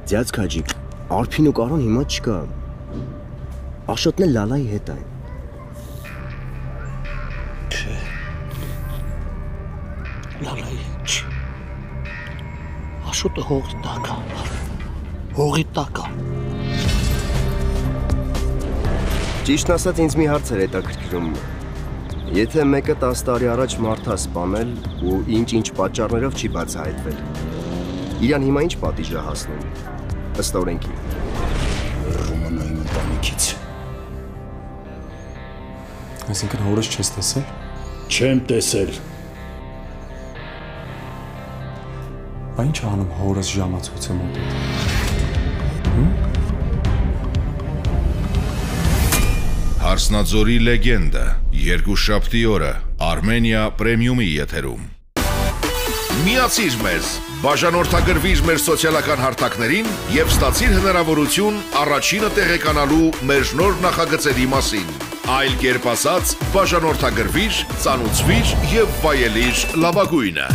Ձյաց քաջիկ, Արփին ու Կարոն հիմա չկա։ Աշոտն էլ Լալայի հետ այն։ Չէ։ Լալայի ինչ։ Աշոտը հողի տակ է։ Հողի տակ է։ Ճիշտն ասած ինձ մի հարց էր հետաքրքրում։ Եթե մեկը 10 տարի առաջ մարդա սպանել ու ինչ պատճառներով չի բացահայտվել, իրան հիմա ինչ պատիժ է հասնում, ըստ օրենքի։ Ռումանային ընտանիքից։ Այսինքն հորս չես տեսել։ Չեմ տեսել։ Բա ինչ անում հորս ժամացույցը մոտդ։ Հարսնաձորի լեգենդը, երկուշաբթի օրը, Armenia Premium-ի եթերում։ Միացիր մեզ, բաժանորդագրվիր մեր սոցիալական հարթակներին և ստացիր հնարավորություն առաջինը տեղեկանալու մեր նոր նախագծերի մասին։ Այլ կերպ ասած, բաժանորդագրվիր, ծանուցվիր և վայելիր լավագույնը։